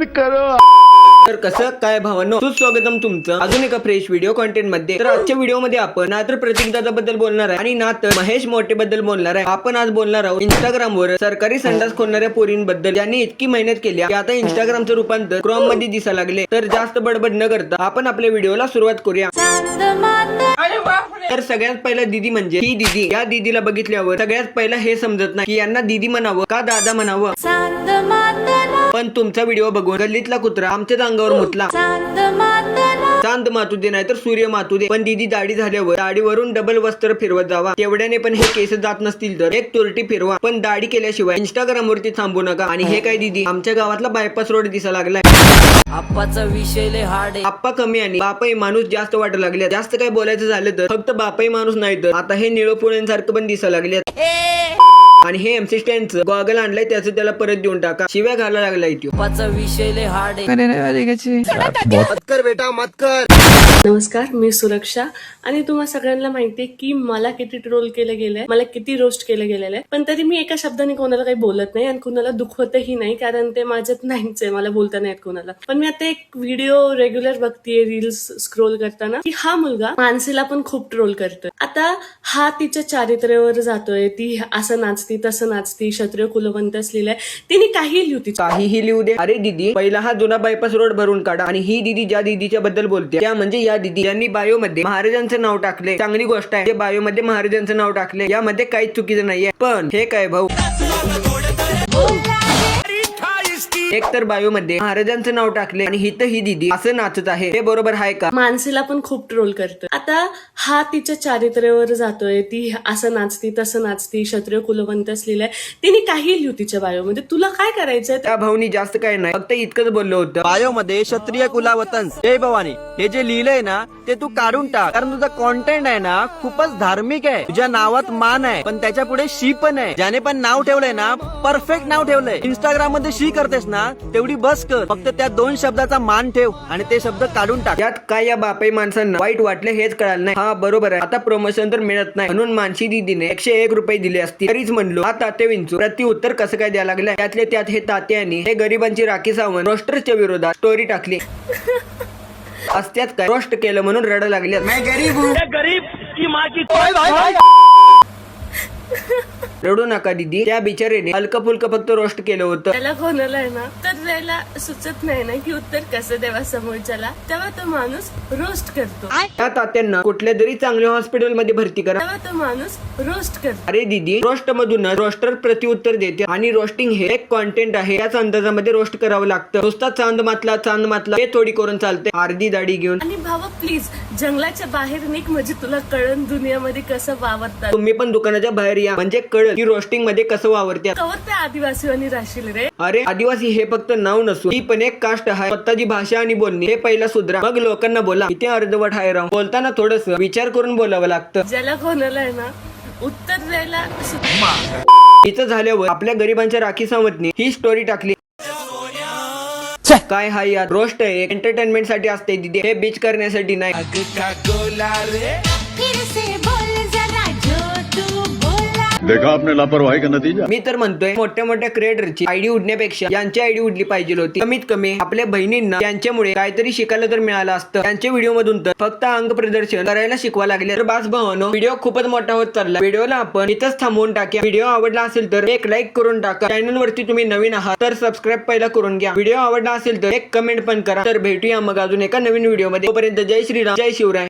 बंद करो। तर कसं काय भावांनो, सुस्वागतम तुमचं अजून एका फ्रेश व्हिडिओ कंटेंट मध्ये। तर आजच्या व्हिडिओ मध्ये आपण ना तर प्रतीक दादा बद्दल बोलणार आहे आणि ना तर महेश मोठे बद्दल बोलणार आहे। आपण आज बोलणार आहोत इंस्टाग्राम वर सरकारी संडास खोलणाऱ्या पोरींबद्दल, ज्यांनी इतकी मेहनत केली की आता इंस्टाग्रामचं रूपांतर क्रोम मध्ये दिसायला लागले। तर जास्त बडबड न करता आपण आपल्या व्हिडिओला सुरुवात करूया। तर सगळ्यात पहिला दीदी म्हणजे ही दीदी। या दीदीला बघितल्यावर सगळ्यात पहिला हे समजत नाही की यांना दीदी म्हणावं का दादा म्हणावं, पण तुमचा व्हिडिओ बघून गल्लीतला कुत्रा आमच्याच अंगावर मुतला। चांद मातू दे नाही तर सूर्य मातू दे, पण दीदी दाढी झाल्यावर दाढीवरून डबल वस्त्र फिरवत जावा। तेवढ्याने पण हे केस जात नसतील तर एक तुरटी फिरवा, पण दाढी केल्याशिवाय इंस्टाग्राम वरती थांबू नका। आणि हे काय दीदी, आमच्या गावातला बायपास रोड दिसायला लागलाय। आप्पाचा विषय लय हार्ड आहे। आप्पा कमी आणि बापाई माणूस जास्त वाटायला लागले। जास्त काय बोलायचं झालं तर फक्त बापाई माणूस नाही तर आता हे निळो पुण्यांसारखं पण दिसायला लागले। आणि हे एमसी स्टँडचं गॉगल आणलंय, त्याचं त्याला परत देऊन टाका, शिव्या घालायला लागलाय तो। आप्पाचा विषय लय हार्ड आहे। मत कर बेटा मत कर। नमस्कार, मी सुरक्षा आणि तुम्हा सगळ्यांना माहितीये की मला किती ट्रोल केलं गेलंय, मला किती रोस्ट केलं गेलेलं आहे, पण तरी मी एका शब्दाने कोणाला काही बोलत नाही आणि कुणाला दुखवतही नाही, कारण ते माझ्यात नाहीच आहे, मला बोलता नाही येत कोणाला। पण मी आता एक व्हिडिओ रेग्युलर बघतीये रील्स स्क्रोल करताना की हा मुलगा मानसीला पण खूप ट्रोल करतोय। आता हा तिच्या चारित्र्यावर जातोय, ती असं नाचती तसं नाचती, क्षत्रिय कुलवंत लिहिलंय, तिने काही लिहू, काहीही लिहू दे। अरे दीदी, पहिला हा जुना बायपास रोड भरून काढा। आणि ही दीदी ज्या दीदीच्या बद्दल बोलते त्या म्हणजे या दीदी यांनी बायो मध्ये महाराजांचं नाव टाकले। चांगली गोष्ट आहे, बायो मध्ये महाराजांचं नाव टाकले, यामध्ये काहीच चुकीचं नाहीये। पण हे काय भाऊ, एक तर बायो मध्ये महाराजांचं नाव टाकले आणि हिथं ही दीदी असं नाचत आहे, हे बरोबर आहे का? मानसीला पण खूप ट्रोल करतोय। आता हा तिच्या चारित्र्यावर जातोय, ती असं नाचती तसं नाचती, क्षत्रिय कुलवंत लिहिलंय, तिने काही लिहू तिच्या बायो मध्ये, तुला काय करायचंय? त्या भाऊनी जास्त काय नाही, फक्त इतकंच बोललो होतं, बायो मध्ये क्षत्रिय कुलावतंस जय भवानी हे जे लिहिलंय ना ते तू काढून टाक, कारण तुझा कॉन्टेंट आहे ना खूपच धार्मिक आहे। तुझ्या नावात मान आहे पण त्याच्या पुढे शी पण आहे। ज्याने पण नाव ठेवलंय ना परफेक्ट नाव ठेवलंय। इंस्टाग्राम मध्ये शी करतेस ना तेवढी बस कर, फक्त त्या 2 शब्दाचा मान ठेव आणि ते शब्द काढून टाक। यात काय या बापाई माणसांना वाईट वाटले हेच कळालं नाही। हा बरोबर आहे, आता प्रमोशन तर मिळत नाही म्हणून मानसी दीदीने 101 रुपये दिले असतील तरीच म्हणलो हा तात्या विंचू प्रति उत्तर कसं काय द्यायला लागलं। त्यातले त्यात हे तात्यानी हे गरिबांची राखी सावंत रोस्टरच्या विरोधात स्टोरी टाकली असत्यात काय रोस्ट केलं म्हणून रडायला लागले। रडू नका दीदी, त्या बिचारीने हलकं फुलकं फक्त रोस्ट केलं होतं। त्याला कोणाला आहे ना तर द्यायला सुचत नाही ना की उत्तर कसं द्यावा समोरच्याला, तेव्हा तो माणूस रोस्ट करतो। त्या तात्यांना कुठल्या तरी चांगल्या हॉस्पिटल मध्ये भरती करा, तेव्हा तो माणूस रोस्ट करतो। अरे दीदी, रोस्ट मधून रोस्टर प्रति उत्तर देते आणि रोस्टिंग हे एक कॉन्टेंट आहे, त्याच अंदाजामध्ये रोस्ट करावं लागतं। नुसता चांद मातला हे थोडी करून चालते अर्धी दाढी घेऊन। आणि भावा प्लीज जंगलाच्या बाहेर निघ, म्हणजे तुला कळण दुनियामध्ये कसं वावरतात। तुम्ही पण दुकानाच्या बाहेर या, म्हणजे कळत की रोस्टिंग मध्ये कसं वावरतात। कवर त्या आदिवासीवानी राशील रे। अरे आदिवासी हे फक्त नाव नसून ही पण एक कास्ट आहे। स्वतःची भाषा आणि बोलणी हे पहिला सुधरा, मग लोकांना बोला। इथे अर्धवट आहे राव, बोलताना थोडस विचार करून बोलावं लागतं। ज्याला कोणाला आहे ना उत्तर द्यायला इथं झाल्यावर आपल्या गरिबांच्या राखी सावंतनी ही स्टोरी टाकली। काय हा यार, रोस्ट आहे एंटरटेनमेंट साठी असते दीदी, हे बीच करण्यासाठी नाही। देखा आपने लापरवाही का नतीजा। मी तर म्हणतोय मोठ्या मोठ्या क्रिएटरची आयडी उडण्यापेक्षा यांची आयडी उडली पाहिजे होती। कमीत कमी आपल्या बहिणींना त्यांच्यामुळे काहीतरी शिकायला तर मिळालं असतं। त्यांच्या व्हिडिओ मधून तर फक्त अंग प्रदर्शन करायला शिकवा लागले। तर बास भावानो, व्हिडिओ खूपच मोठा होत चालला, व्हिडिओला आपण इथंच थांबवून टाक्या। व्हिडिओ आवडला असेल तर एक लाईक करून टाका, चॅनल वरती तुम्ही नवीन आहात तर सबस्क्राईब पहिला करून घ्या। व्हिडिओ आवडला असेल तर एक कमेंट पण करा। तर भेटूया मग अजून एका नवीन व्हिडिओ मध्ये, तोपर्यंत जय श्रीराम, जय शिवराय।